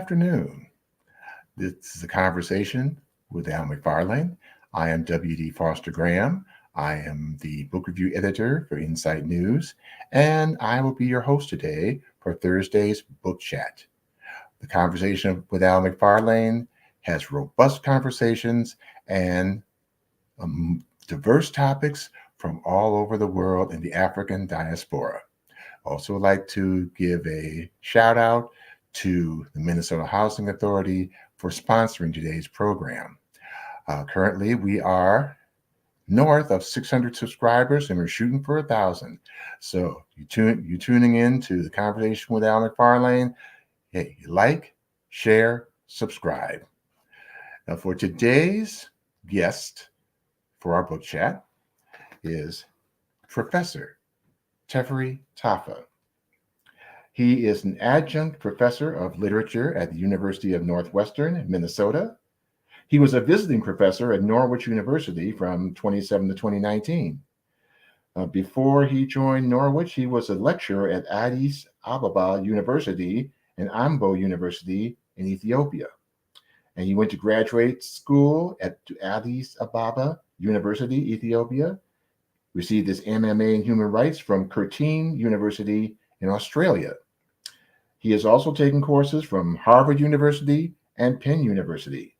afternoon. This is a conversation with Al McFarlane. I am W.D. Foster Graham. I am the book review editor for Insight News, and I will be your host today for Thursday's book chat. The conversation with Al McFarlane has robust conversations and diverse topics from all over the world in the African diaspora. Also, like to give a shout out to the Minnesota Housing Authority for sponsoring today's program. Currently, we are north of 600 subscribers, and we're shooting for 1,000. So you tuning in to the conversation with Al McFarlane. Hey, like, share, subscribe. Now, for today's guest for our book chat is Professor Teferi Tafa. He is an adjunct professor of literature at the University of Northwestern, Minnesota. He was a visiting professor at Norwich University from 2017 to 2019. Before he joined Norwich, he was a lecturer at Addis Ababa University and Ambo University in Ethiopia. And he went to graduate school at Addis Ababa University, Ethiopia, received his MMA in Human Rights from Curtin University in Australia. He has also taken courses from Harvard University and Penn University.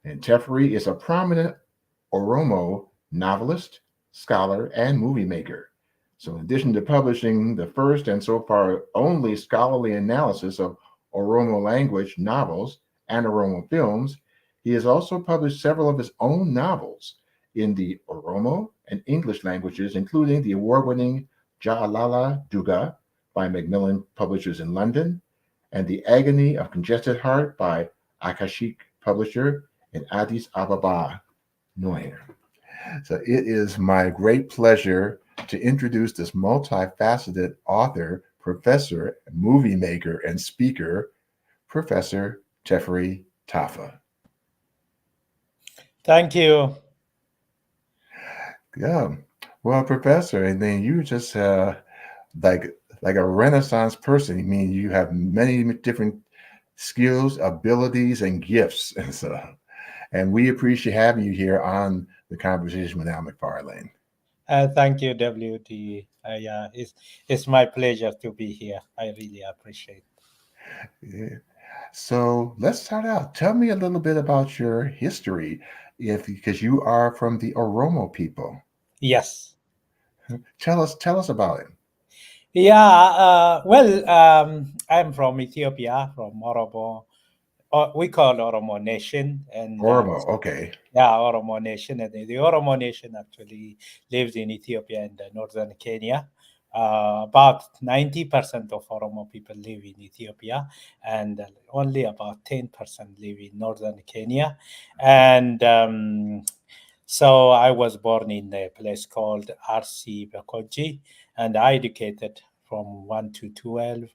And Teferi is a prominent Oromo novelist, scholar, and movie maker. So in addition to publishing the first and so far only scholarly analysis of Oromo language novels and Oromo films, he has also published several of his own novels in the Oromo and English languages, including the award-winning Ja'alala Duga by Macmillan Publishers in London, and The Agony of Congested Heart by Akashic Publisher in Addis Ababa, Noir. So it is my great pleasure to introduce this multifaceted author, professor, movie maker, and speaker, Professor Teferi Tafa. Thank you. Yeah. Well, Professor, and then you just like a Renaissance person. I mean, you have many different skills, abilities, and gifts, and so. And we appreciate having you here on the Conversation with Al McFarlane. Thank you, WD. Yeah, it's my pleasure to be here. I really appreciate it. Yeah. So let's start out. Tell me a little bit about your history, because you are from the Oromo people. Yes. Tell us about it. Yeah. I'm from Ethiopia, from Oromo. We call Oromo Nation, and Oromo, okay. yeah, Oromo Nation, and the Oromo Nation actually lives in Ethiopia and northern Kenya. About 90% of Oromo people live in Ethiopia, and only about 10% live in northern Kenya. And so I was born in a place called RC Bakoji, and I educated from 1 to 12,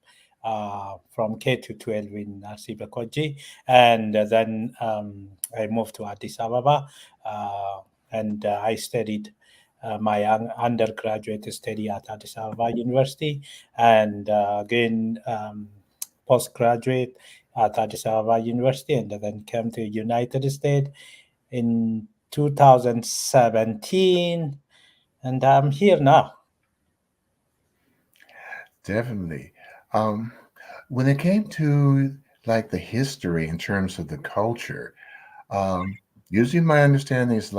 from K to 12 in RC Bakoji. And then I moved to Addis Ababa, and I studied my undergraduate study at Addis Ababa University, and again postgraduate at Addis Ababa University, and then came to United States in 2017, and I'm here now. Definitely. When it came to like the history in terms of the culture, usually my understanding is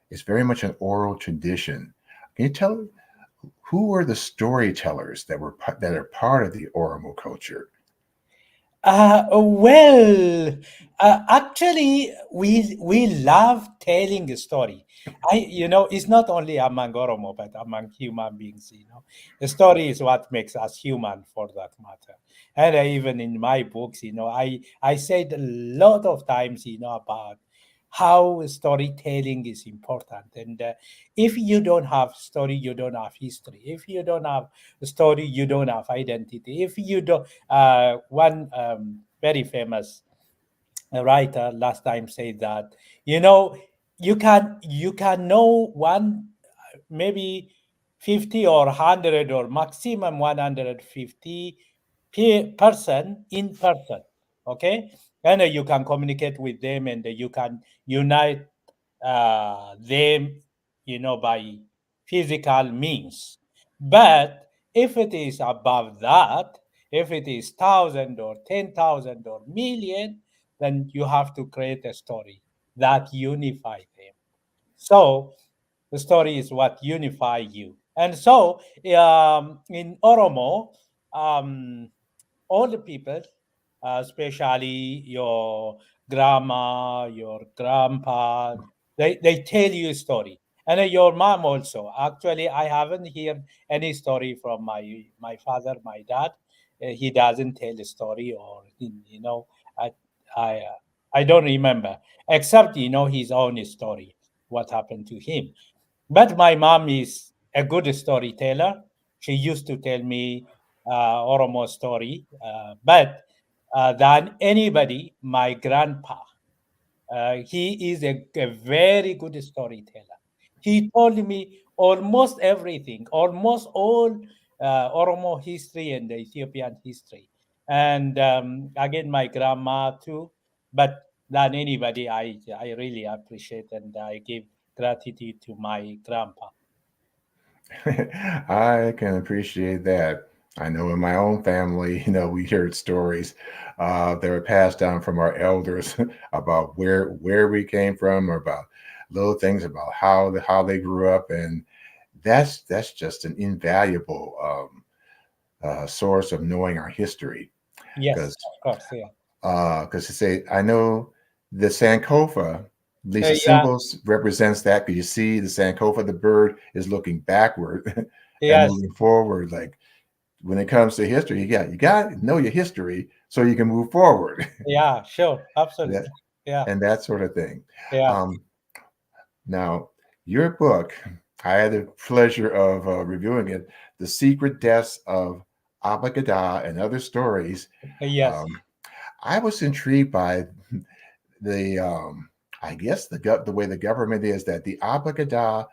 it's very much an oral tradition. Can you tell who were the storytellers that are part of the Oromo culture? Actually, we love telling a story. It's not only among Oromo, but among human beings. The story is what makes us human, for that matter. And even in my books, I said a lot of times, about how storytelling is important. And if you don't have story, you don't have history. If you don't have story, you don't have identity. If you don't, one very famous writer last time said that, you can know one, maybe 50 or 100 or maximum 150 person in person. Okay, and you can communicate with them, and you can unite them, by physical means. But if it is above that, if it is thousand or 10,000 or million, then you have to create a story that unify them. So the story is what unify you. And so in Oromo, um, all the people, especially your grandma, your grandpa, they tell you a story. And your mom also. Actually, I haven't heard any story from my father, my dad. He doesn't tell a story, or I I I don't remember, except his own story, what happened to him. But my mom is a good storyteller. She used to tell me Oromo story, but than anybody, my grandpa. He is a very good storyteller. He told me almost everything, almost all Oromo history and the Ethiopian history. And again, my grandma too. But than anybody, I really appreciate and I give gratitude to my grandpa. I can appreciate that. I know in my own family, we heard stories that were passed down from our elders about where we came from, or about little things about how they grew up, and that's just an invaluable source of knowing our history. Yes, Because of course. Yeah. to say, I know the Sankofa, at least the Yeah. symbols represents that, because you see the Sankofa, the bird is looking backward and Yes. moving forward. Like when it comes to history, you got to know your history so you can move forward. Yeah. Sure. that Absolutely. Yeah. and that sort of thing. Yeah. Um, Now, your book, I had the pleasure of reviewing it, "The Secret Deaths of Abagada and Other Stories." Yes. Um, I was intrigued by the I guess the way the government is, that the Abagada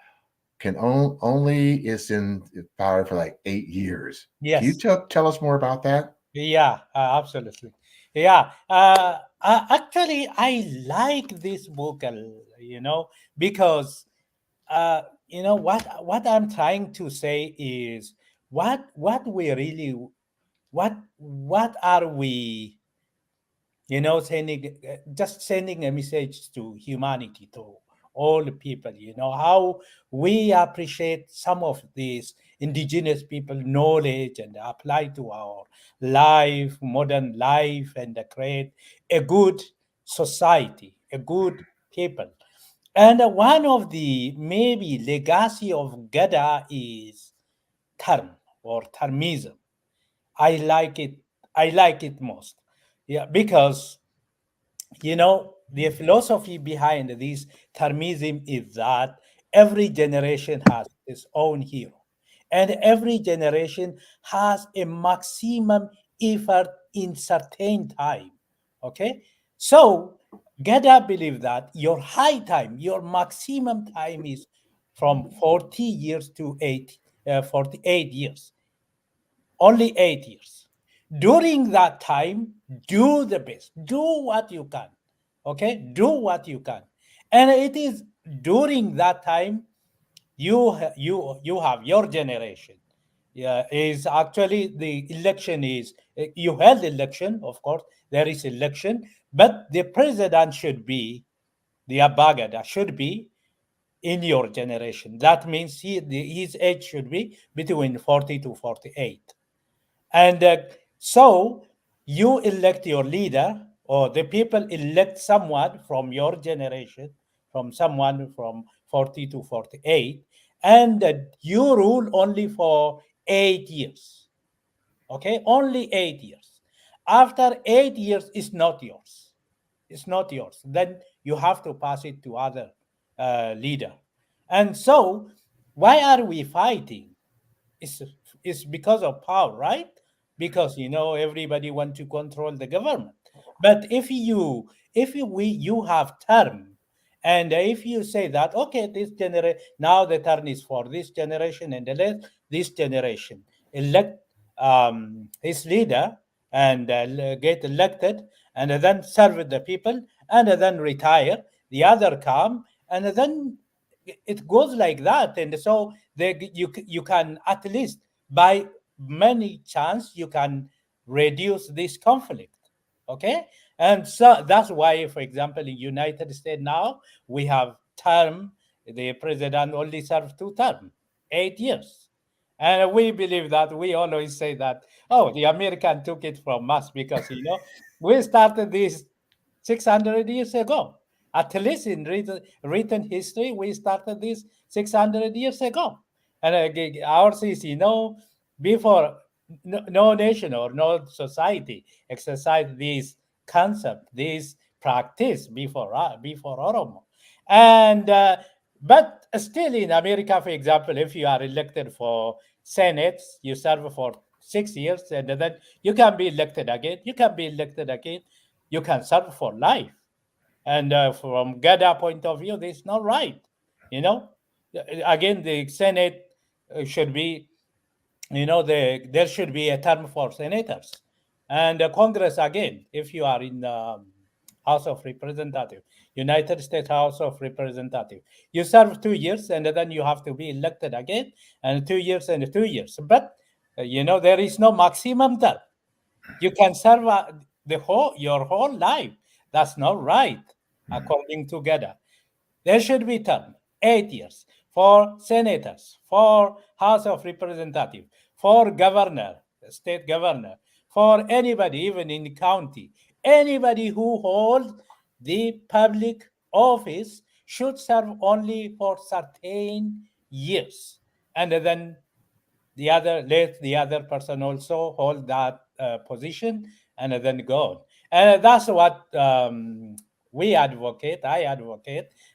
only is in power for like 8 years. Can you Yes. tell us more about that? Yeah. Absolutely. Yeah. Actually, I like this book, because what I'm trying to say is what we really what are we sending just sending a message to humanity, to all the people, how we appreciate some of these indigenous people knowledge and apply to our life, modern life, and create a good society, a good people. And one of the maybe legacy of Gada is term or termism. I like it. I like it most. Yeah, because the philosophy behind this termism is that every generation has its own hero, and every generation has a maximum effort in certain time. Okay, so Gada believe that your high time, your maximum time is from 40 years to 48 years, only 8 years. During that time, do the best, do what you can. Okay, do what you can. And it is during that time you have your generation. Yeah, is actually the election is you held election, of course, there is election, but the president should be the Abagada should be in your generation. That means his age should be between 40 to 48. And so you elect your leader, or the people elect someone from your generation, from someone from 40 to 48, and you rule only for 8 years. Okay, only 8 years. After 8 years, it's not yours. It's not yours. Then you have to pass it to other leader. And so, why are we fighting? it's it's because of power, right? Because everybody want to control the government. But if you have term, and if you say that, okay, now the turn is for this generation, and let this generation elect his leader and get elected, and then serve the people, and then retire. The other come, and then it goes like that. And so you can at least by many chance you can reduce this conflict. Okay, and so that's why, for example, in United States now we have term, the president only served 2 terms, 8 years. And we believe that, we always say that, oh, the American took it from us because, we started this 600 years ago. At least in written history, we started this 600 years ago. And ours is, before no nation or no society exercised this concept, this practice before Oromo. And but still in America, for example, if you are elected for Senate, you serve for 6 years, and then you can be elected again. You can be elected again. You can serve for life. And from Gada point of view, this is not right. You know, again, the Senate should be, there should be a term for senators, and Congress again. If you are in House of Representative, United States House of Representative, you serve 2 years, and then you have to be elected again, and 2 years and 2 years. But there is no maximum term. You can serve your whole life. That's not right, according to Gada. There should be term 8 years for senators, for House of Representatives, for governor, state governor, for anybody, even in county. Anybody who holds the public office should serve only for certain years, and then let the other person also hold that position, and then go on. And that's what I advocate,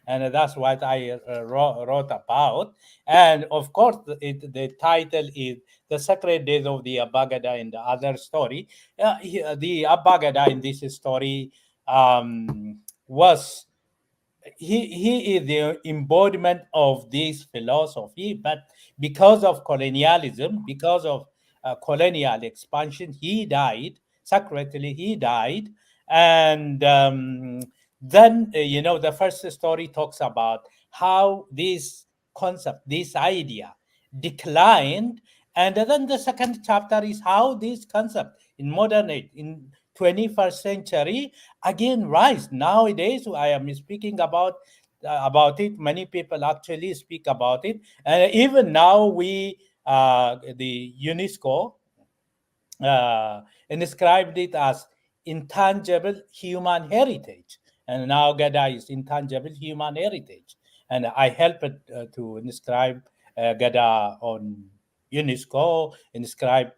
and that's what I wrote about. And of course, the title is The Sacred Days of the Abagada in the other story. The Abagada in this story was he is the embodiment of this philosophy, but because of colonialism, because of colonial expansion, he died. Secretly, he died. And then, the first story talks about how this concept, this idea declined. And then the second chapter is how this concept in modern age, in 21st century, again rise. Nowadays I am speaking about it. Many people actually speak about it, and even now the UNESCO inscribed it as intangible human heritage. And now Gada is intangible human heritage. And I helped to inscribe Gada on UNESCO, inscribe,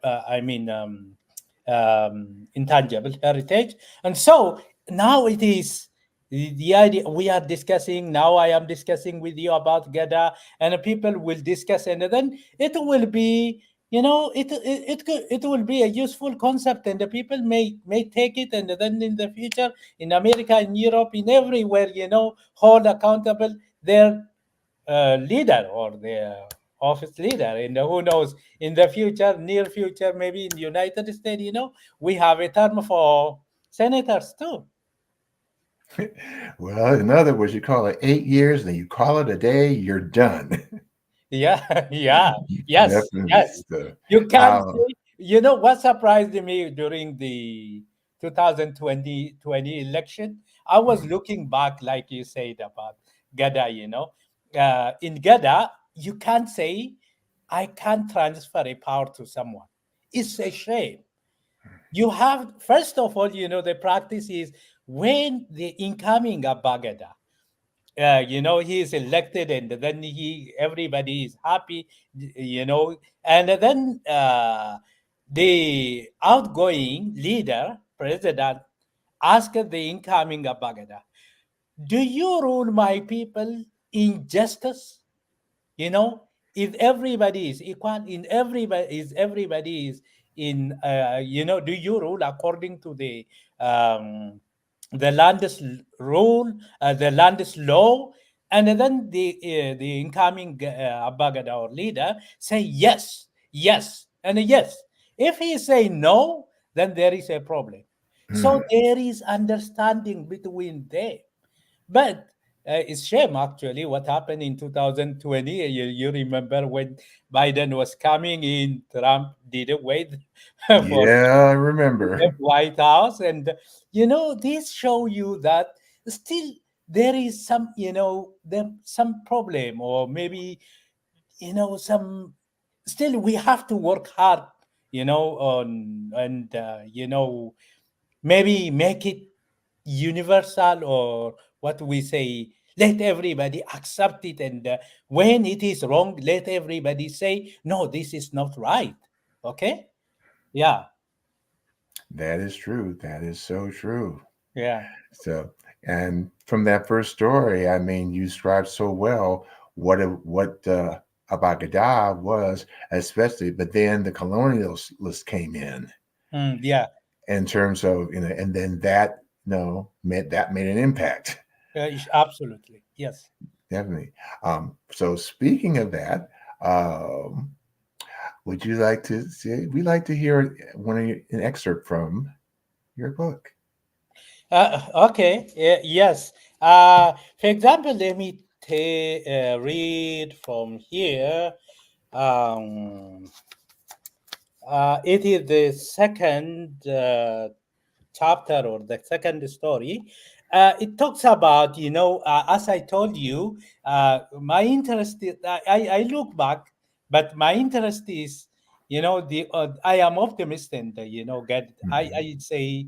intangible heritage. And so now it is the idea we are discussing now. I am discussing with you about Gada, and people will discuss, and then it will be, it will be a useful concept, and the people may take it, and then in the future, in America, in Europe, in everywhere, hold accountable their leader or their office leader. And who knows, in the future, near future, maybe in the United States, we have a term for senators too. Well, in other words, you call it 8 years, then you call it a day, you're done. Yeah, yeah, yes, Definitely. yes. So, You can uh, say, what surprised me during the 2020 election? I was looking back, like you said about Gada, in Gada, you can't say, I can't transfer a power to someone. It's a shame. You have, first of all, the practice is when the incoming Abagada, he is elected, and then everybody is happy, and then the outgoing leader, president, asked the incoming Abagada, do you rule my people in justice? you know if everybody is equal, in everybody is in, do you rule according to the land's rule, the land's law? And then the incoming Abagada or leader say yes, yes, and yes. If he say no, then there is a problem. So there is understanding between them. But it's shame actually what happened in 2020. You remember when Biden was coming in, Trump didn't wait for Yeah, I the remember. White House, and this show you that still there is some some problem, or maybe some still we have to work hard on, and maybe make it universal, or what we say, let everybody accept it, and when it is wrong, let everybody say no, this is not right. Okay. Yeah. That is true. That is so true. Yeah. So, and from that first story, I mean, you described so well what Abagada was, especially. But then the colonialists came Yeah. in terms of and then that made an impact. Absolutely, yes. Definitely. So speaking of that, um, would you like to say? We like to hear an excerpt from your book. Okay. Yes. For example, let me read from here. Um, it is the second chapter, or the second story. It talks about, as I told you, my interest is, I look back, but my interest is, I am optimistic, and, God, Mhm. I say,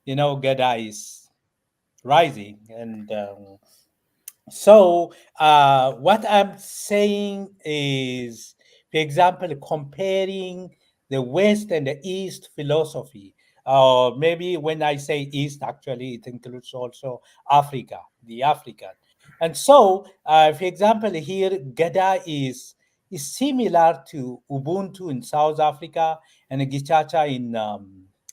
God is rising. And so, what I'm saying is, for example, comparing the West and the East philosophy. Maybe when I say East, actually, it includes also Africa, the African. And so, for example, here, Gada is similar to Ubuntu in South Africa and Gichacha in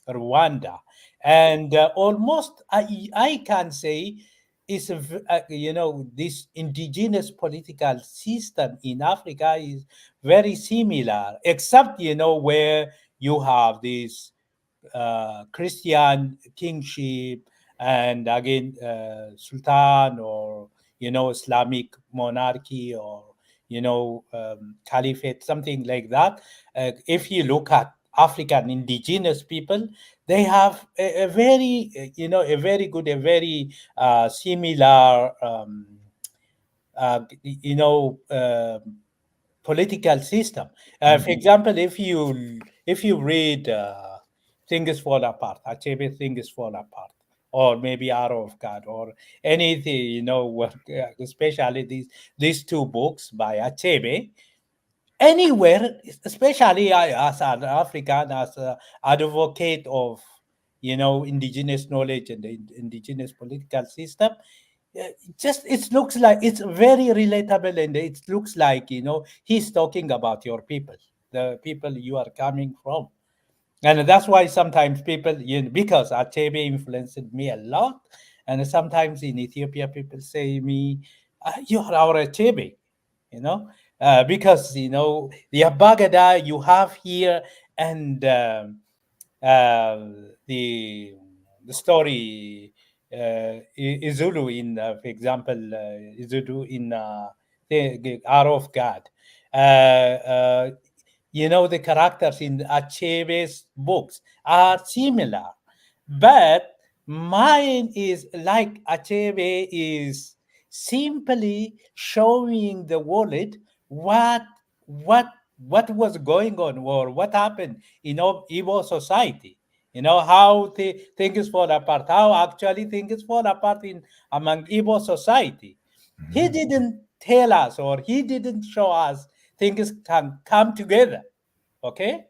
Rwanda. And almost, I can say, is this indigenous political system in Africa is very similar, except where you have this Christian kingship, and again Sultan, or Islamic monarchy, or caliphate, something like that. If you look at African indigenous people, they have a very a very good, a very similar you know political system. For Mhm. example, if you read Things Fall Apart, Achebe Things Fall Apart, or maybe Arrow of God, or anything, especially these two books by Achebe, anywhere, especially I, as an African, as an advocate of indigenous knowledge and the indigenous political system, just it looks like it's very relatable, and it looks like he's talking about your people, the people you are coming from. And that's why sometimes people, because Achebe influenced me a lot, and sometimes in Ethiopia people say me, you are our Achebe, you know because the Abagada you have here, and uh, the the story, Izulu in, for example, Izulu in the Hour of God. Uh, uh, the characters in Achebe's books are similar, but mine is like Achebe is simply showing the world what what what was going on, or what happened in Igbo society. How things fall apart, how actually things fall apart in among Igbo society. He Mhm. didn't tell us, or he didn't show us things can come together. Okay,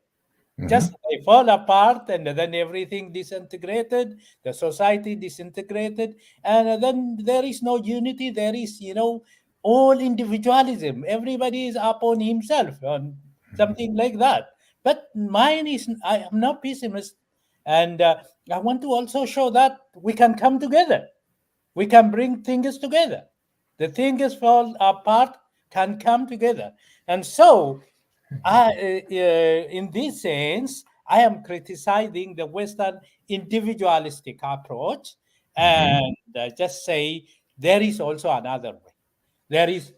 just Mhm. they fall apart, and then everything disintegrated, the society disintegrated, and then there is no unity. There is all individualism, everybody is upon himself, and something like that. But mine is, I am not pessimist, and I want to also show that we can come together, we can bring things together. The things fall apart can come together. And so in this sense, I am criticizing the Western individualistic approach Mm-hmm. and just say there is also another way. There is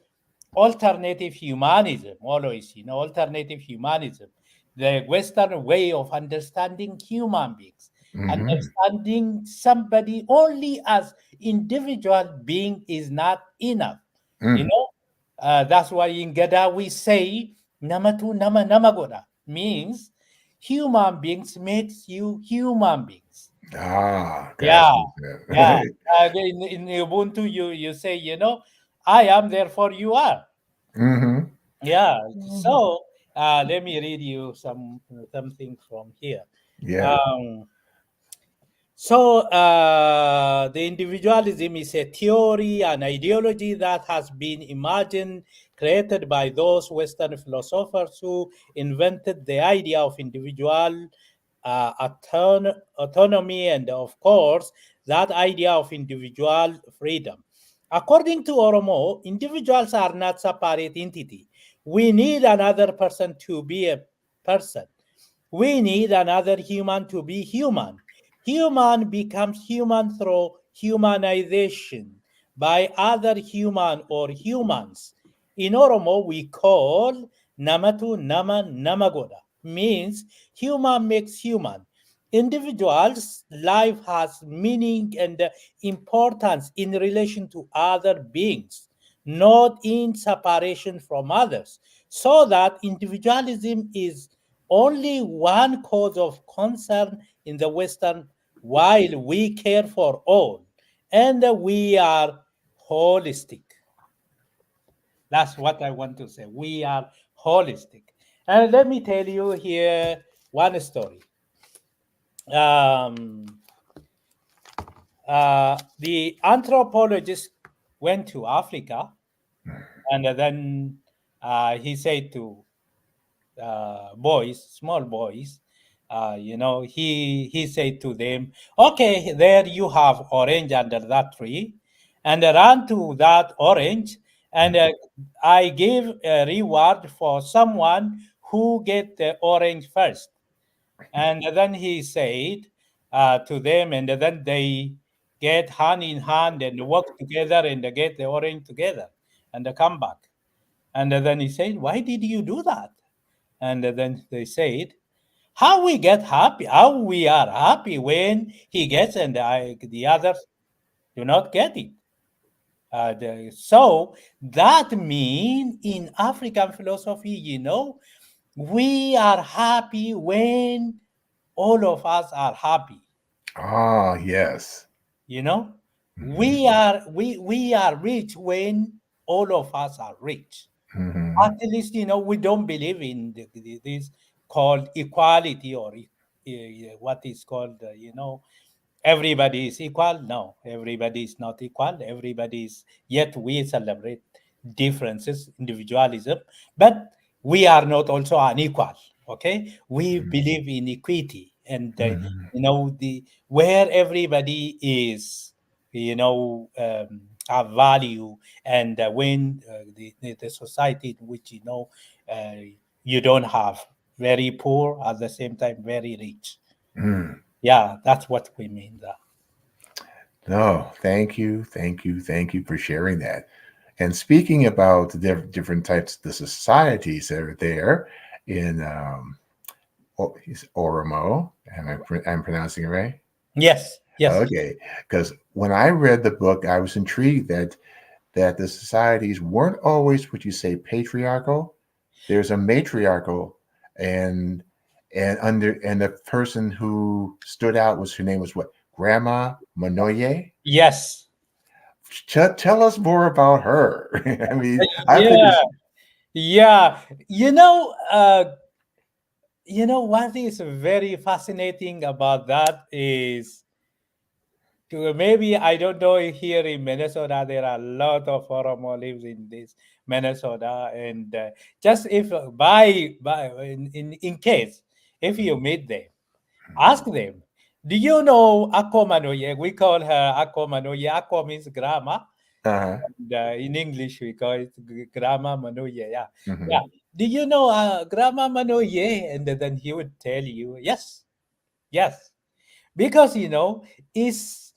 alternative humanism, always, alternative humanism, the Western way of understanding human beings, Mm-hmm. understanding somebody only as individual being is not enough. You Mm. know, that's why in Gada we say namatu nama namagoda means human beings makes you human beings. Ah, Yeah, gotcha. yeah. In Ubuntu, you say, I am, therefore you are. Mm-hmm. Yeah. So let me read you something from here. Yeah. Um, so the individualism is a theory, an ideology that has been imagined, created by those Western philosophers who invented the idea of individual autonomy and, of course, that idea of individual freedom. According to Oromo, individuals are not separate entity. We need another person to be a person. We need another human to be human. Human becomes human through humanization by other human or humans. In Oromo, we call namatu nama namagoda, means human makes human. Individuals' life has meaning and importance in relation to other beings, not in separation from others. So that individualism is only one cause of concern in the Western, while we care for all and we are holistic. That's what I want to say. We are holistic. And let me tell you here one story. Um, the anthropologist went to Africa, and then he said to boys, small boys, he said to them, "Okay, there you have orange under that tree, and run to that orange, and I give a reward for someone who get the orange first." And then he said to them, and then they get hand in hand and work together and get the orange together and come back. And then he said, "Why did you do that?" And then they said, "How we get happy? How we are happy when he gets and the others do not get it?" So that means in African philosophy, we are happy when all of us are happy. Ah, yes. You know, Mm-hmm. we are rich when all of us are rich. Mm-hmm. At least, we don't believe in this called equality or what is called, everybody is equal. No, everybody is not equal. Everybody is, yet we celebrate differences, individualism, but we are not also unequal. Okay, we believe in equity, and Mm-hmm. the where everybody is, have value, and when the society in which uh, you don't have very poor at the same time very rich. Mm. Yeah, that's what we mean there. No, thank you, thank you, thank you for sharing that. And speaking about the different types of the societies that are there in Oromo, I'm pronouncing it right? Yes, yes, Okay, because when I read the book, I was intrigued that the societies weren't always what you say patriarchal. There's a matriarchal, and and the person who stood out was her name was what, Grandma Manoye. yes. Tell us more about her. I mean, I Yeah, figured. yeah. What is very fascinating about that is, maybe I don't know if here in Minnesota there are a lot of Oromo lives in this Minnesota, and just if by in case if you meet them, ask them, "Do you know Ako Manoye?" We call her Ako Manoye. Ako means grandma. Uh-huh. In English, we call it Grama Manoye. Yeah. Yeah. Mm-hmm. Do you know Grama Manoye? And then he would tell you, yes, yes. Because, is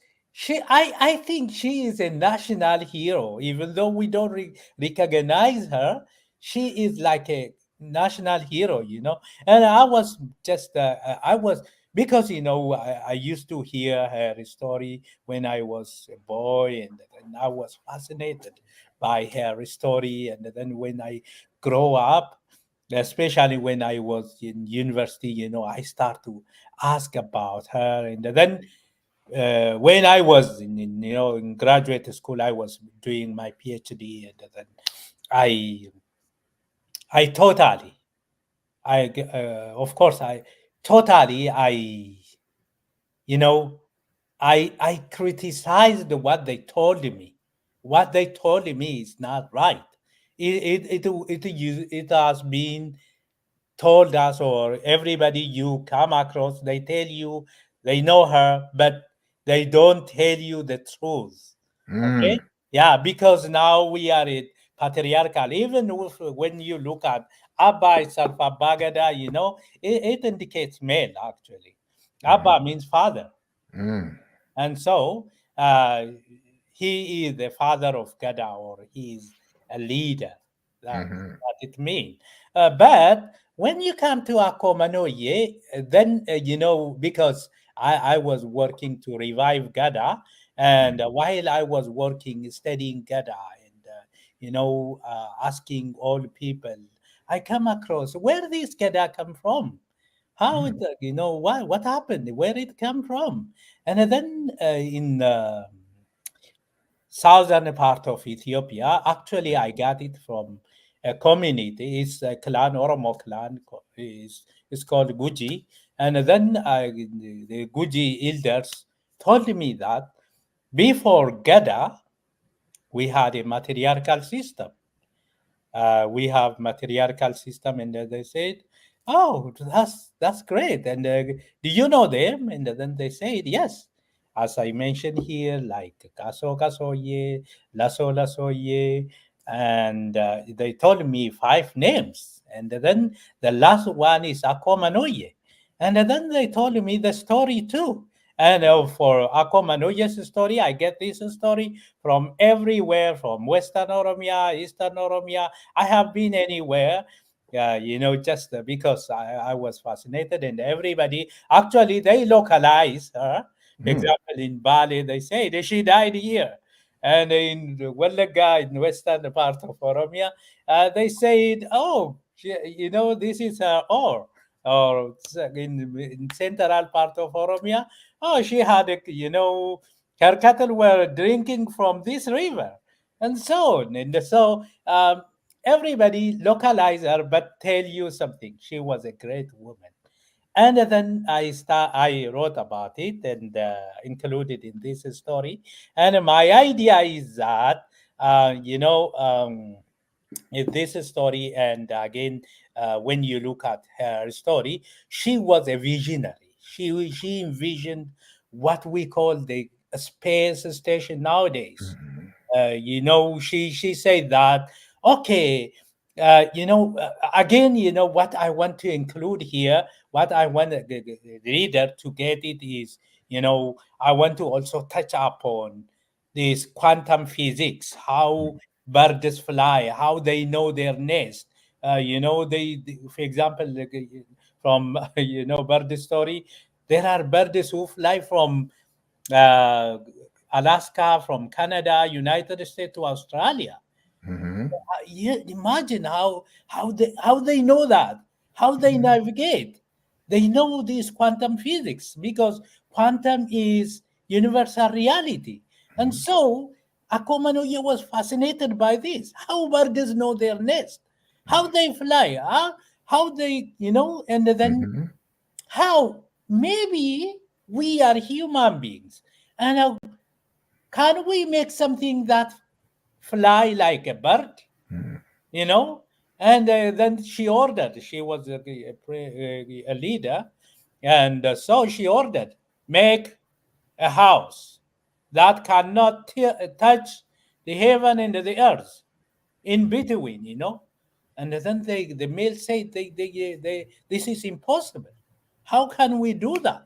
I think she is a national hero. Even though we don't recognize her, she is like a national hero. And I was just I was, because I used to hear her story when I was a boy, and I was fascinated by her story. And then when I grow up, especially when I was in university, I start to ask about her. And then when I was in graduate school, I was doing my PhD. And then I I totally of course I totally you know I criticized what they told me. What they told me is not right. It has been told us, or everybody you come across, they tell you they know her, but they don't tell you the truth. Okay? Mm. Yeah, because now we are in patriarchal. Even when you look at Abba itself, Bagada, it indicates male actually. Mm-hmm. Abba means father. Mm. And so uh, he is the father of Gada, or he is a leader. That's Mm-hmm. what it means. But when you come to Akomanoye, then, because I was working to revive Gada, and while I was working, studying Gada, and, asking all people, I come across where this Gada come from? How it, Mm. what happened? Where it come from? And then in southern part of Ethiopia, actually, I got it from a community. It's a clan, Oromo clan, is called Guji. And then the Guji elders told me that before Gada, we had a matriarchal system. We have matriarchal system, and they said, oh, that's great. And do you know them? And then they said, yes, as I mentioned here, like Kaso Kasoye, Lasso Lasoye. And they told me five names, and then the last one is Akomanoye. And then they told me the story too. And for Akomanoye's story, I get this story from everywhere, from Western Oromia, Eastern Oromia. I have been anywhere, just because I was fascinated, and everybody actually they localize her. For Mm. example, in Bali, they say that she died here. And in Wallaga, in western part of Oromia, they said, oh, this is her ore. Or in central part of Oromia, oh, she had, her cattle were drinking from this river, and so on. And so everybody localize her, but tell you something. She was a great woman. And then I wrote about it and included in this story. And my idea is that, in this story, and again, when you look at her story, she was a visionary. She envisioned what we call the space station nowadays. Mm. She said that, okay, again, what I want to include here, what I want the reader to get it is, I want to also touch upon this quantum physics, how birds fly, how they know their nest. For example, like, from bird story, there are birds who fly from uh, Alaska, from Canada, United States to Australia. Mm-hmm. Yeah, imagine how they know that, how they Mm-hmm. navigate. They know this quantum physics because quantum is universal reality. And so Akomanoye was fascinated by this. How birds know their nest, how they fly, how they, and then Mm-hmm. how maybe we are human beings. And can we make something that fly like a bird? you know and then she ordered, she was a leader, and so she ordered, make a house that cannot touch the heaven and the earth in between, And then the male say this is impossible. How can we do that?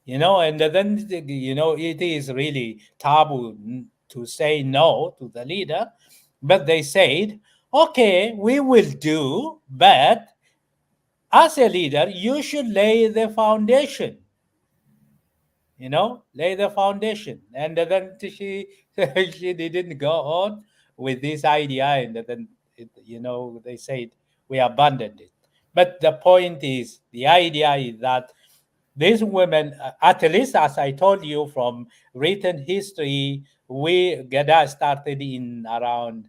And then it is really taboo to say no to the leader, but they said, okay, we will do, but as a leader, you should lay the foundation, lay the foundation. And then she she didn't go on with this idea, and then they said we abandoned it. But the point is, the idea is that these women, at least as I told you from written history, we Gada started in around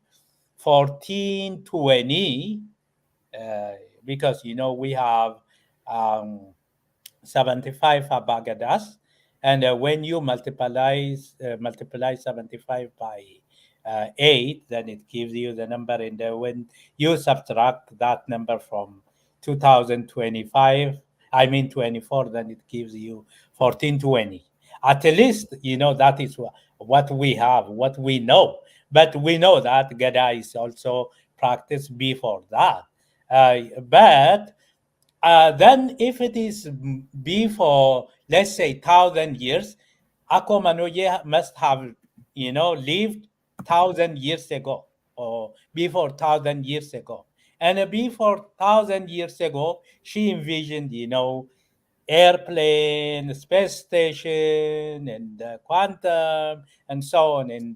1420, uh, because we have um, 75 abagadas, and when you multiply 75 by 8, then it gives you the number. And when you subtract that number from 2025, I mean 24, then it gives you 1420. At least that is what we have, what we know. But we know that Gada is also practiced before that. But then if it is before, let's say, 1,000 years, Ako Manoye must have, lived 1,000 years ago, or before 1,000 years ago. And before 1,000 years ago, she envisioned, airplane, space station, and quantum, and so on. And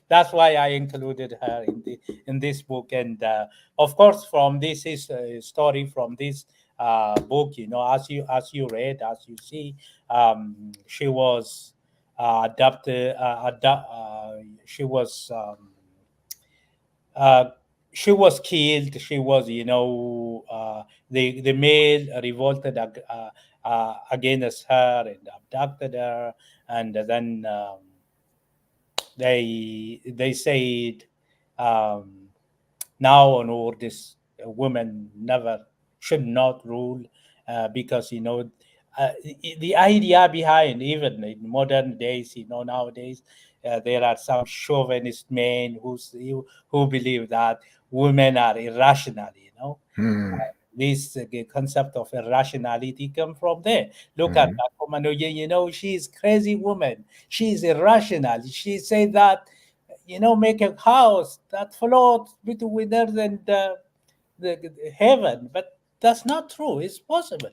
that's why I included her in this book. And of course, from this story, from this book, as you read, as you see, she was adopted. She was. Uh, she was killed. She was, the male revolted against her and abducted her, and then they said, um, now onward this woman never should not rule, because the idea behind, even in modern days, nowadays, there are some chauvinist men who believe that women are irrational. Hmm. This concept of irrationality come from there. Look at Hmm. Akomanoye, she's crazy woman. She's irrational. She said that, make a house that floats between earth and the heaven. But that's not true. It's possible.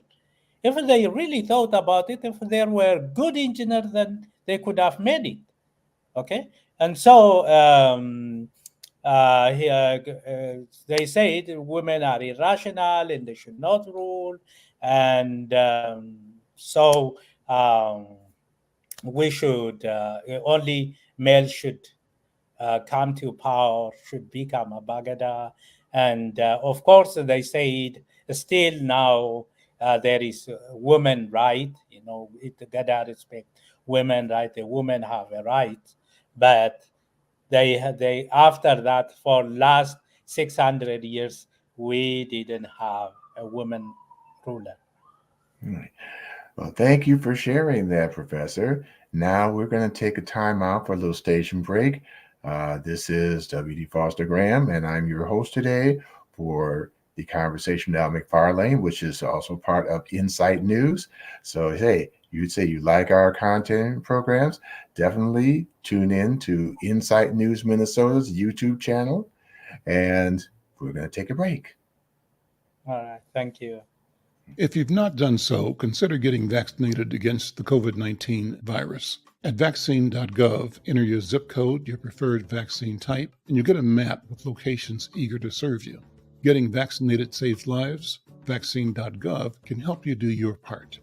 If they really thought about it, if they were good engineers, then they could have made it. Okay, and so they say women are irrational and they should not rule, and so um, we should only male should come to power, should become a bagada. And of course, they said still now there is women right. It Gada respect women right. The women have a right, but they after that, for last 600 years, we didn't have a woman ruler. Right. Well, thank you for sharing that, Professor. Now we're going to take a time out for a little station break. This is W.D. Foster Graham, and I'm your host today for the Conversation with Al McFarlane, which is also part of Insight News. So, hey, you'd say you like our content and programs, definitely tune in to Insight News Minnesota's YouTube channel, and we're going to take a break. All right, thank you. If you've not done so, consider getting vaccinated against the COVID-19 virus. At vaccine.gov, enter your zip code, your preferred vaccine type, and you get a map with locations eager to serve you. Getting vaccinated saves lives. Vaccine.gov can help you do your part.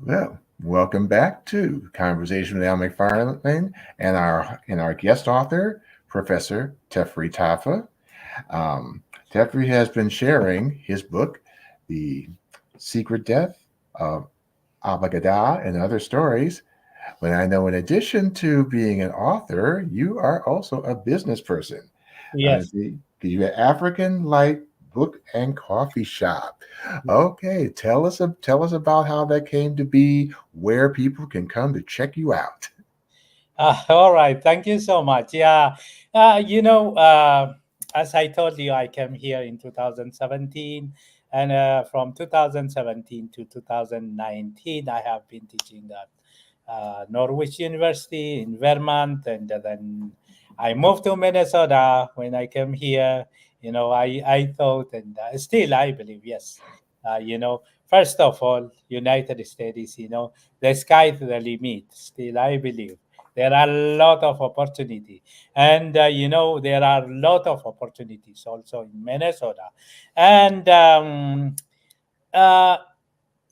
Well, welcome back to Conversation with Al McFarlane and our guest author, Professor Teferi Tafa. Teferi has been sharing his book, The Secret Death of Abagada and Other Stories. But I know in addition to being an author, you are also a business person. Yes. You're African like book and coffee shop. Okay, tell us about how that came to be, where people can come to check you out. All right. Thank you so much. Yeah. As I told you, I came here in 2017. And from 2017 to 2019, I have been teaching at Norwich University in Vermont. And then I moved to Minnesota when I came here. I thought, and still I believe, yes. First of all, United States, the sky to the limit. Still, I believe there are a lot of opportunity, and there are a lot of opportunities also in Minnesota. And uh,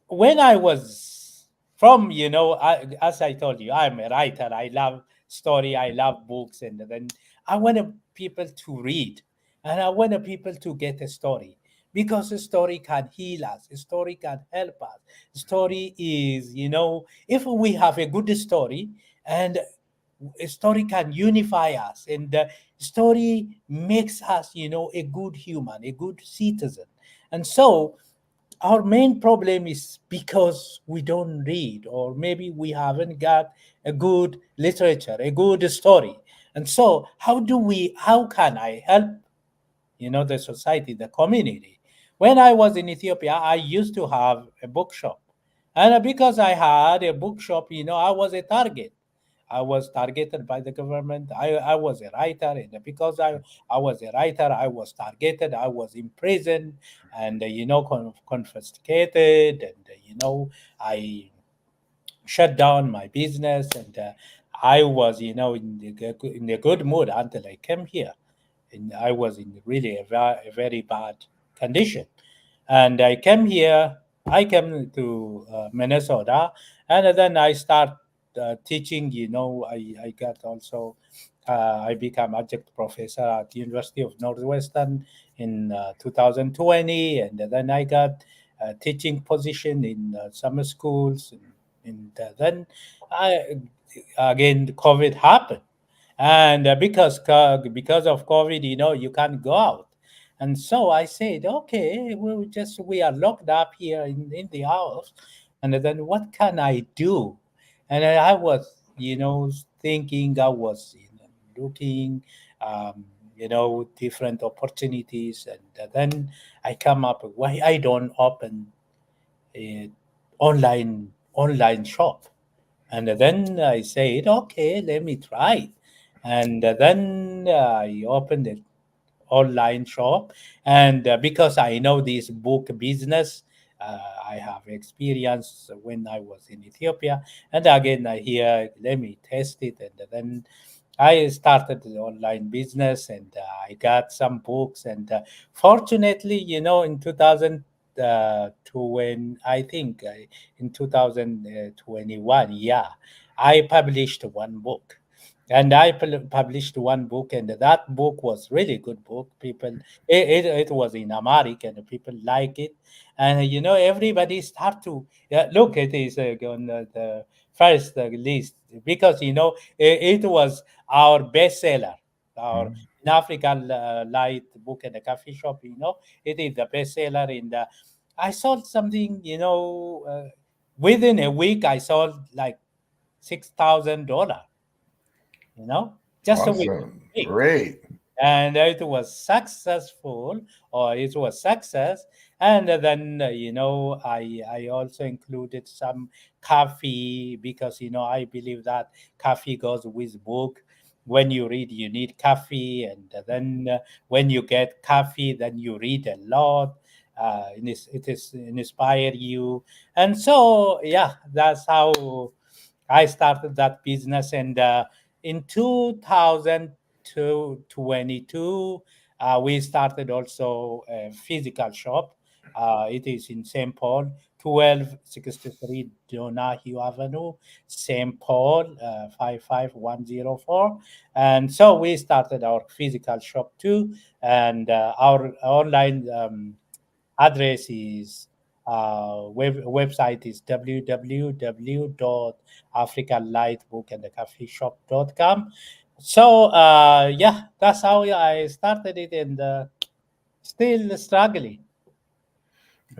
when I was from, as I told you, I'm a writer. I love story. I love books, and then I want people to read, and I want people to get a story, because a story can heal us. A story can help us. Story is, if we have a good story, and a story can unify us, and the story makes us, a good human, a good citizen. And so our main problem is because we don't read, or maybe we haven't got a good literature, a good story. And so how can I help, the society, the community? When I was in Ethiopia, I used to have a bookshop. And because I had a bookshop, I was a target. I was targeted by the government. I was a writer, and because I was a writer, I was targeted. I was imprisoned, and confiscated, and I shut down my business, and I was, in a good mood until I came here, and I was in really a very bad condition. And I came here. I came to Minnesota, and then I start teaching. I got also. I became adjunct professor at University of Northwestern in 2020, and then I got a teaching position in summer schools, and then I again COVID happened, and because of COVID, you can't go out. And so I said, okay, we are locked up here in the house, and then what can I do? And I was, thinking, I was, looking, different opportunities, and then I come up, why I don't open a online shop. And then I said, okay, let me try it. And then I opened an online shop. And because I know this book business, I have experience when I was in Ethiopia. And again, I hear, let me test it. And then I started the online business, and I got some books. And fortunately, in 2020, I think in 2021, yeah, I published one book. And I published one book, and that book was really good book. It was in Amharic, and people like it. And everybody start to look. It is on the first list, because it was our bestseller, our Mhm. in Africa light book and the coffee shop. It is the bestseller in the. I sold something. Within a week, I sold like $6,000. Just a Awesome. week. Great. And it was successful, or it was success. And then I also included some coffee, because I believe that coffee goes with book. When you read, you need coffee, and then when you get coffee, then you read a lot. It is inspire you. And so, yeah, that's how I started that business. And in 2022, we started also a physical shop. It is in St. Paul, 1263 Donahue Avenue, St. Paul, 55104. And so we started our physical shop too. And our online address is website is www.africanlightbookandthecoffeeshop.com. So yeah, that's how I started it. And still struggling.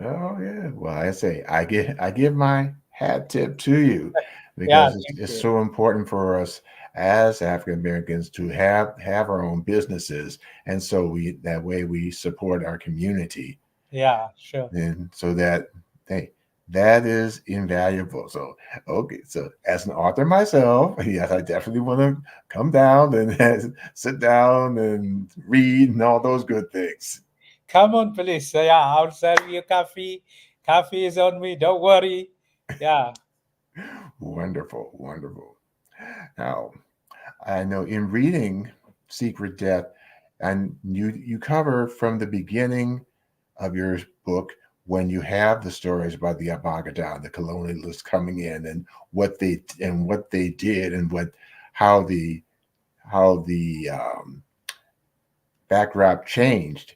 Oh yeah. Well, I say I give my hat tip to you Yeah, because thank it's you. so important for us as African Americans to have our own businesses, and so we that way we support our community, Yeah, sure. and so that hey, that is invaluable. So okay, so as an author myself, yes, I definitely want to come down and sit down and read and all those good things. Come on, please. Yeah, I'll serve you coffee. Coffee is on me. Don't worry. Yeah. Wonderful, wonderful. Now, I know in reading Secret Death, and you cover from the beginning of your book when you have the stories about the Abagadan, the colonialists coming in, and what they did, and what how the how the backdrop changed.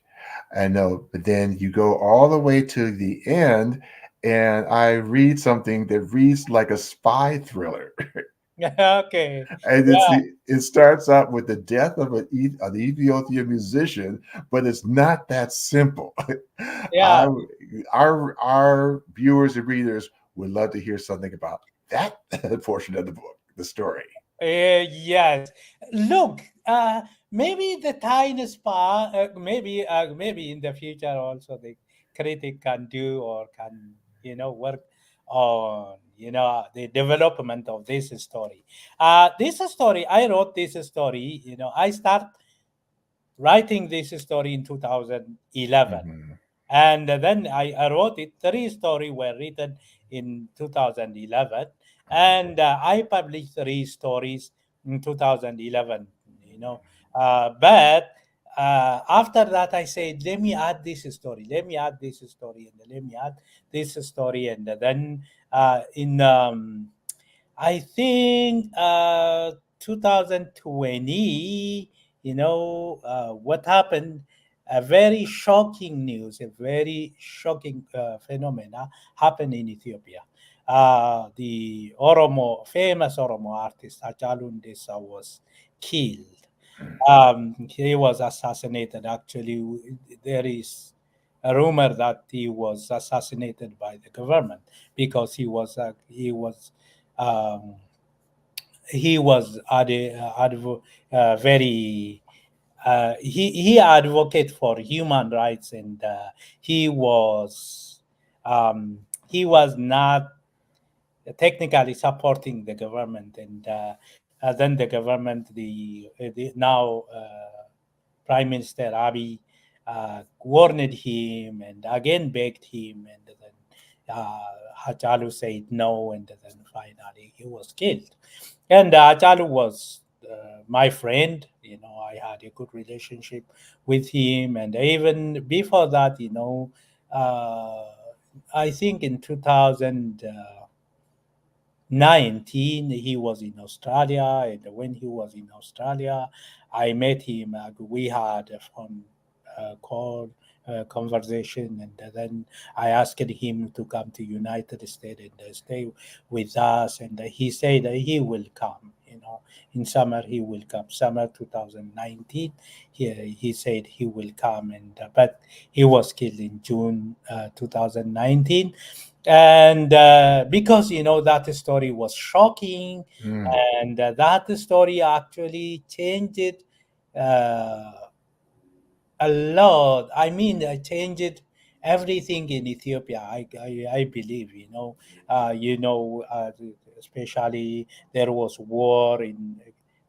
I know, but then you go all the way to the end, and I read something that reads like a spy thriller. Okay. And Yeah. it starts out with the death of an Ethiopian musician, but it's not that simple. Yeah. I, our viewers and readers would love to hear something about that portion of the book, the story. Yes. Look, maybe the tiny spa, maybe in the future also the critic can do or can, work on, the development of this story. This story, I wrote this story, I start writing this story in 2011. Mhm. And then I wrote it. Three stories were written in 2011, and I published three stories in 2011. You know, but after that, I said, let me add this story. Let me add this story, and let me add this story, and then in I think 2020, what happened, a very shocking news, a very shocking phenomena happened in Ethiopia. The famous Oromo artist Hachalu Hundessa was killed. He was assassinated. Actually, there is a rumor that he was assassinated by the government because um, he was very he advocate for human rights, and he was he was not technically supporting the government, and then the government, the now Prime Minister Abiy warned him and again begged him, and then Hachalu said no, and then finally he was killed. And Hachalu was my friend. I had a good relationship with him, and even before that, uh, I think in 2019 he was in Australia, and when he was in Australia I met him. We had a phone call conversation, and then I asked him to come to United States and stay with us, and he said that he will come, in summer he will come, summer 2019. He said he will come, and but he was killed in June 2019. And because that story was shocking, Mm. and that story actually changed uh, a lot. I mean, I changed everything in Ethiopia. I believe, especially there was war in.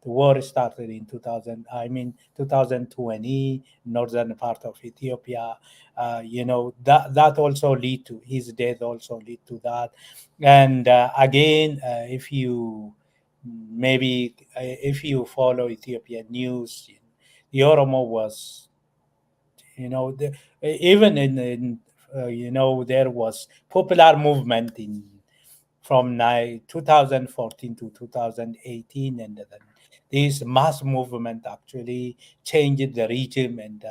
The war started in 2000. I mean, 2020, northern part of Ethiopia. That also lead to his death. Also lead to that, and again, if you maybe if you follow Ethiopian news, the Oromo was, even in there was popular movement in from 2014 to 2018, and then this mass movement actually changed the regime, and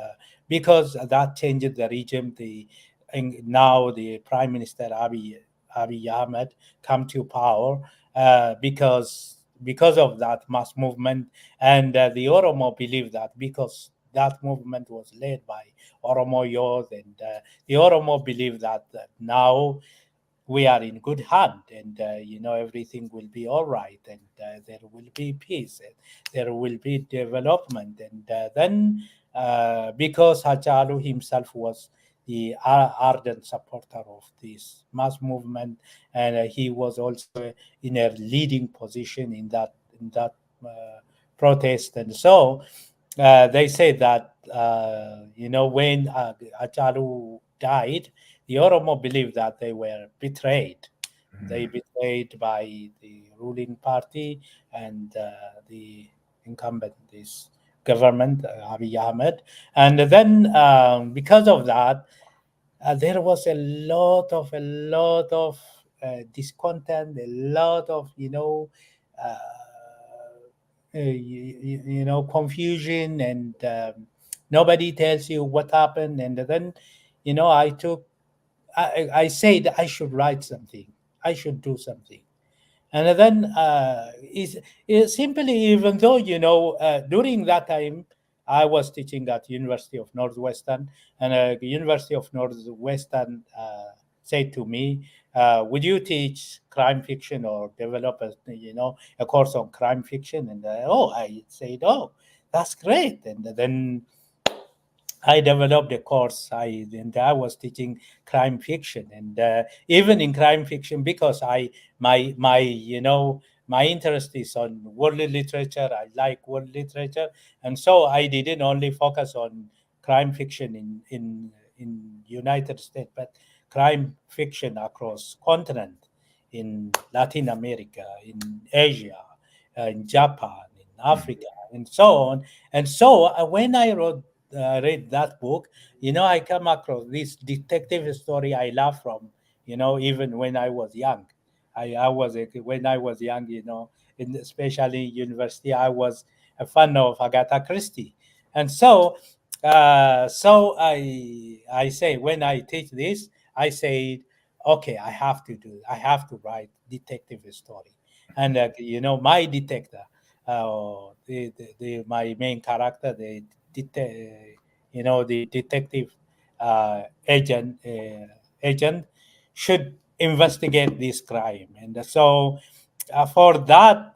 because that changed the regime, and now the Prime Minister Abiy Ahmed come to power because of that mass movement, and the Oromo believe that because that movement was led by Oromo youth, and the Oromo believe that now we are in good hand, and everything will be all right, and there will be peace, and there will be development. And then because Hachalu himself was the ardent supporter of this mass movement, and he was also in a leading position in that protest. And so they say that when Hachalu died, the Oromo believed that they were betrayed. They betrayed by the ruling party and the incumbent, this government, Abiy Ahmed. And then because of that, there was a lot of discontent, a lot of confusion, and nobody tells you what happened. And then I said I should write something, I should do something. And then is simply, even though during that time I was teaching at University of Northwestern, and University of Northwestern said to me, would you teach crime fiction or develop a course on crime fiction? And I said, oh, that's great. And then I developed a course. I was teaching crime fiction, and even in crime fiction, because my interest is on world literature. I like world literature, and so I didn't only focus on crime fiction in United States, but crime fiction across continent, in Latin America, in Asia, in Japan, in Africa, and so on. And so when I read that book, I come across this detective story I love from, even when I was young. When I was young, especially university, I was a fan of Agatha Christie. And so I say, when I teach this, I say, okay, I have to write detective story. And my detector, my main character, the detective agent should investigate this crime. And so for that,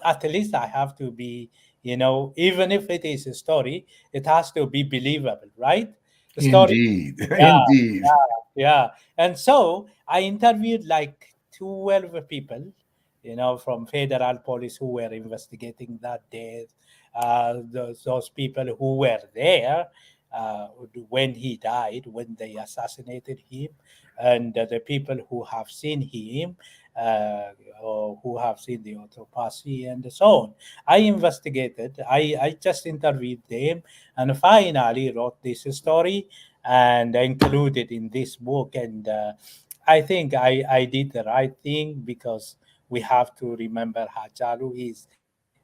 at least I have to be, even if it is a story, it has to be believable, right? The story. Indeed. Yeah, Indeed. yeah. And so I interviewed like 12 people, from federal police who were investigating that death, those people who were there when he died, when they assassinated him, and the people who have seen him, or who have seen the autopsy, and so on. I investigated, I just interviewed them, and finally wrote this story and included in this book. And I think I did the right thing, because we have to remember Hachalu. He's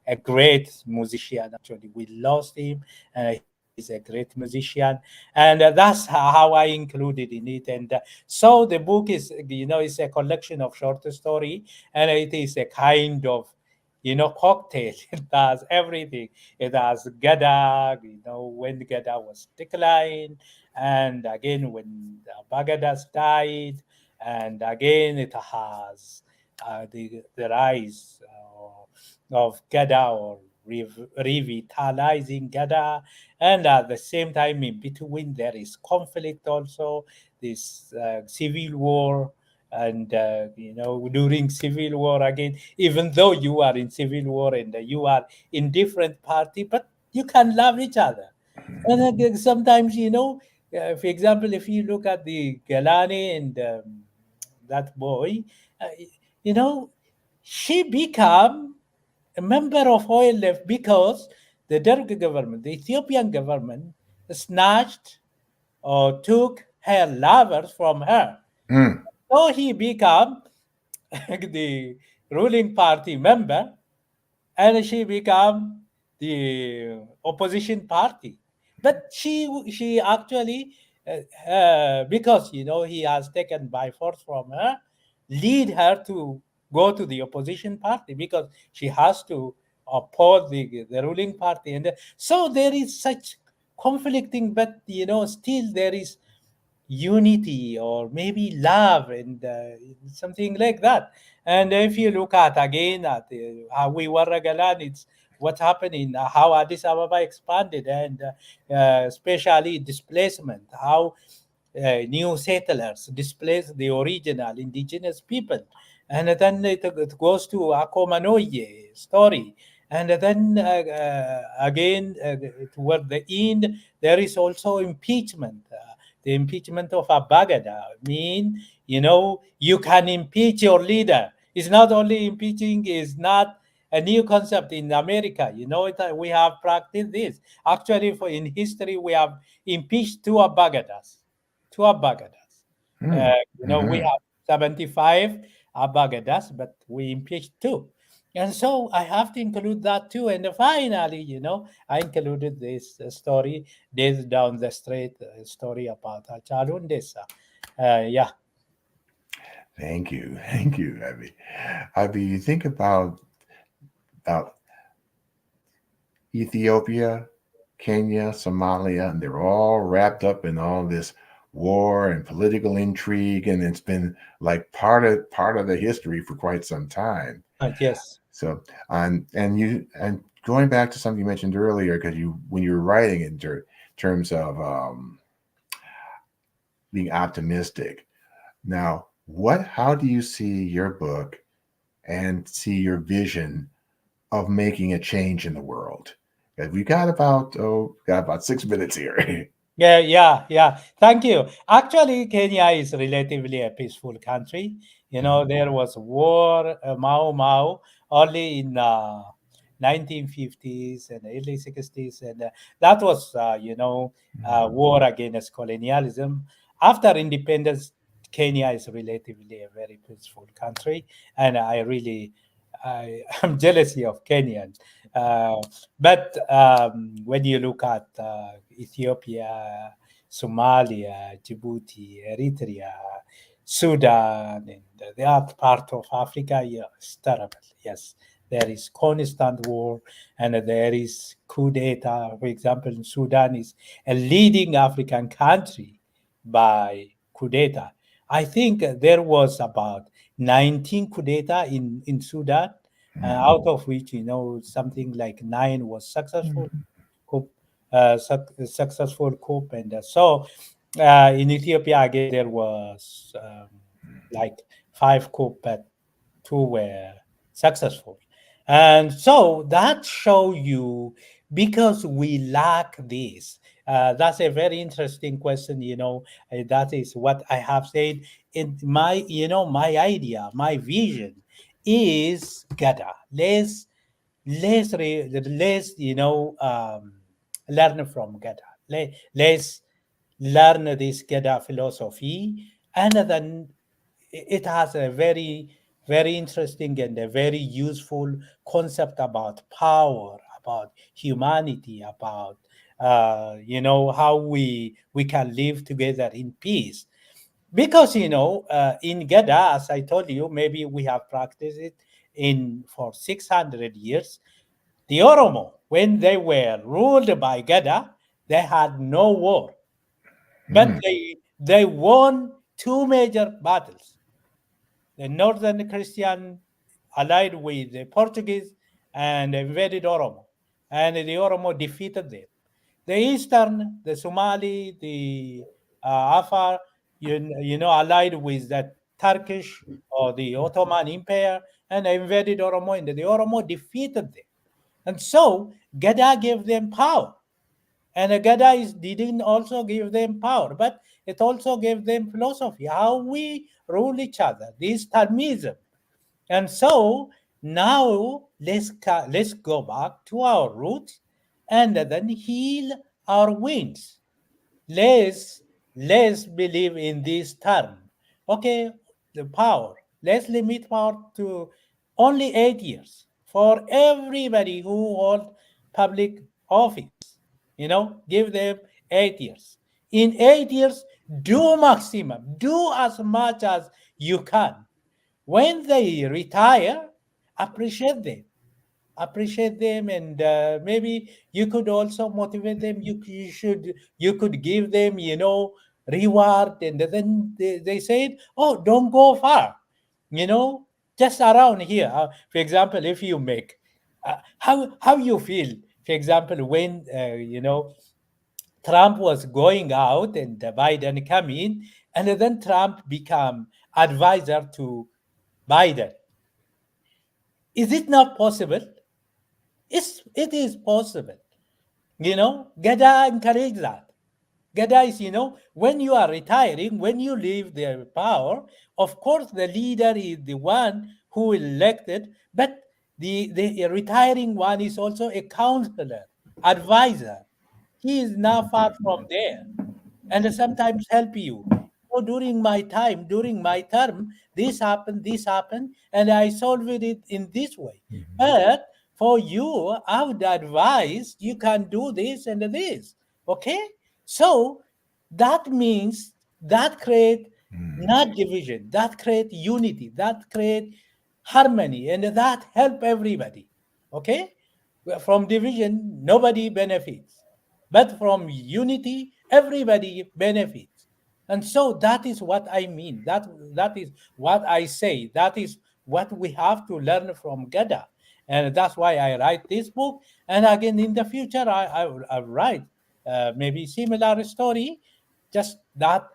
a great musician. Actually, we lost him, and he's a great musician. And that's how I included in it. And so the book is, it's a collection of short story, and it is a kind of cocktail. It has everything. It has Gada, when Gada was declined, and again when Bagadas died, and again it has the rise of Gada, or revitalizing Gada, and at the same time in between there is conflict also, this civil war. And during civil war again, even though you are in civil war and you are in different party, but you can love each other. And again, sometimes, for example, if you look at the Galani and that boy, uh, you know, she became a member of OLF because the Derg government, the Ethiopian government, snatched or took her lovers from her. Mm. So he became the ruling party member, and she became the opposition party. But she actually, because he has taken by force from her, lead her to go to the opposition party, because she has to oppose the ruling party. And so there is such conflicting, but still there is unity or maybe love and something like that. And if you look at again at how we were Ragalan, it's what happened in how Addis Ababa expanded, and especially displacement, how new settlers displace the original indigenous people. And then it goes to Akomanoye story. And then again, toward the end, there is also impeachment. The impeachment of a Bagada mean, you can impeach your leader. It's not only impeaching, is not a new concept in America. We have practiced this. Actually, in history, we have impeached two Bagadas, two Bagadas. Hmm. We Mhm. have 75 Bagadas, but we impeached two. And so I have to include that too. And finally, I included this story, Days Down the Street story about Chalun Desa. Yeah. Thank you. Thank you, Abby. Abby, you think about Ethiopia, Kenya, Somalia, and they're all wrapped up in all this war and political intrigue, and it's been like part of the history for quite some time. Yes. So, and going back to something you mentioned earlier, because when you were writing in terms of being optimistic. Now, how do you see your book and see your vision of making a change in the world? 'Cause we got about 6 minutes here. Yeah, yeah, yeah. Thank you. Actually, Kenya is relatively a peaceful country. There was war, Mao Mao, only in 1950s and early 60s, and that was, war against colonialism. After independence, Kenya is relatively a very peaceful country, and I'm jealousy of Kenyans. But when you look at Ethiopia, Somalia, Djibouti, Eritrea, Sudan, and the other part of Africa, yeah, it's terrible. Yes, there is constant war, and there is coup d'etat. For example, Sudan is a leading African country by coup d'etat. I think there was about 19 coup d'etat in Sudan, out of which something like 9 was successful coup, successful coup. And in Ethiopia again there was like 5 coup, but 2 were successful. And so that show you, because we lack this. That's a very interesting question. That is what I have said in my idea, my vision is Gada. Let's learn from Gada. Let's learn this Gada philosophy, and then it has a very, very interesting and a very useful concept about power, about humanity, about how we can live together in peace. Because in Gada, as I told you, maybe we have practiced it in for 600 years. The Oromo, when they were ruled by Gada, they had no war, but Hmm. they won two major battles. The northern Christian allied with the Portuguese and invaded Oromo, and the Oromo defeated them. The eastern, the Somali, the Afar, allied with the Turkish or the Ottoman Empire and invaded Oromo, and the Oromo defeated them. And so Gada gave them power. And Gada didn't also give them power, but it also gave them philosophy, how we rule each other, this Talmism. And so now let's go back to our roots and then heal our wounds. Let's believe in this term. Okay, the power. Let's limit power to only 8 years for everybody who hold public office. Give them 8 years. In 8 years, do maximum, do as much as you can. When they retire, appreciate them. appreciate them, and maybe you could also motivate them. You could give them, reward, and then they said, oh, don't go far, you know just around here. For example, if you make how you feel, for example, when Trump was going out and Biden come in, and then Trump become advisor to Biden. Is it not possible? It is possible. Gada encourage that. Gada is, when you are retiring, when you leave the power, of course the leader is the one who elected, but the retiring one is also a counselor, advisor. He is not far from there, and sometimes help you. So during my term, this happened, and I solved it in this way. Mhm. But for you, I would advise you can do this and this. Okay? So that means that create Mm. not division, that create unity, that create harmony, and that help everybody. Okay? Well, from division, nobody benefits. But from unity, everybody benefits. And so that is what I mean. That is what I say. That is what we have to learn from Gada. And that's why I write this book. And again, in the future, I'll write maybe similar story, just that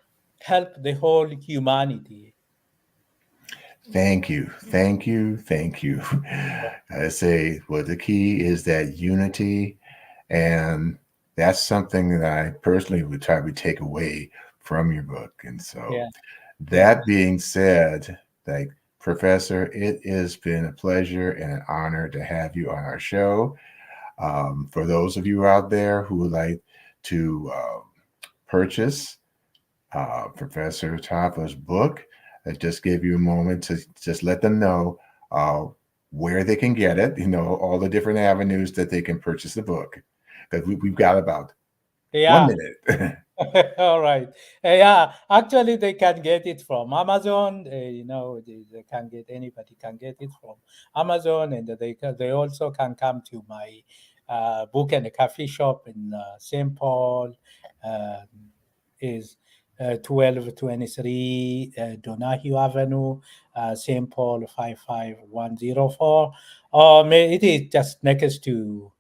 help the whole humanity. Thank you. Thank you. Thank you. I say, well, the key is that unity. And that's something that I personally would try to take away from your book. And so, Yeah, yeah, that being said, like, Professor, it has been a pleasure and an honor to have you on our show. For those of you out there who would like to purchase Professor Tafa's book, I just gave you a moment to just let them know uh, where they can get it, all the different avenues that they can purchase the book. Because we've got about one yeah. minute. All right. Yeah, actually, they can get it from Amazon. They can get anybody can get it from Amazon, and they also can come to my book and a coffee shop in St. Paul. Um, is 1223 Donahue Avenue, St. Paul 55104. It is just next to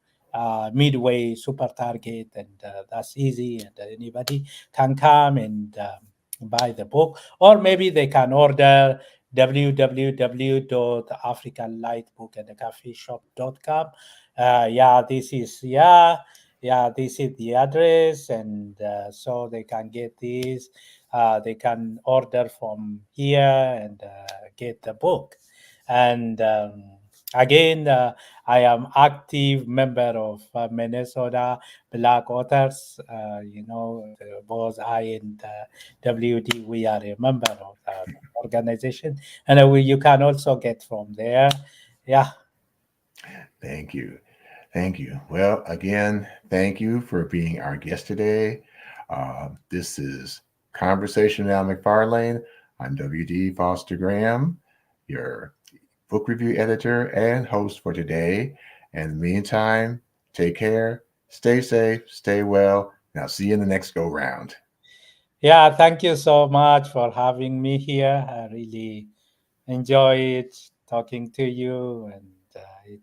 Midway Super Target, and that's easy, and anybody can come and buy the book, or maybe they can order www.africanlightbookandcoffeeshop.com. Yeah, this is the address, and so they can get this. They can order from here and get the book. And again, I am active member of Minnesota Black Authors. Both I and WD, we are a member of that organization, and you can also get from there. Yeah, Thank you. Thank you. Well, again, thank you for being our guest today. This is Conversation with Al McFarlane. I'm WD Foster Graham, your book review editor and host for today. And in the meantime, take care, stay safe, stay well, and I'll see you in the next go round. yeah. Thank you so much for having me here. I really enjoyed talking to you, and it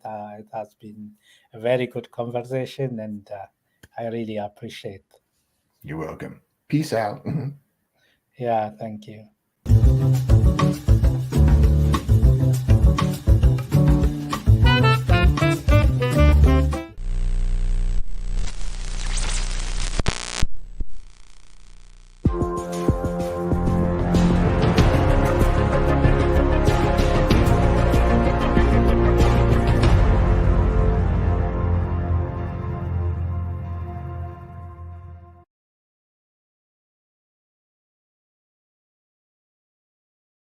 has been a very good conversation, and I really appreciate. You're welcome. Peace out. Yeah, thank you.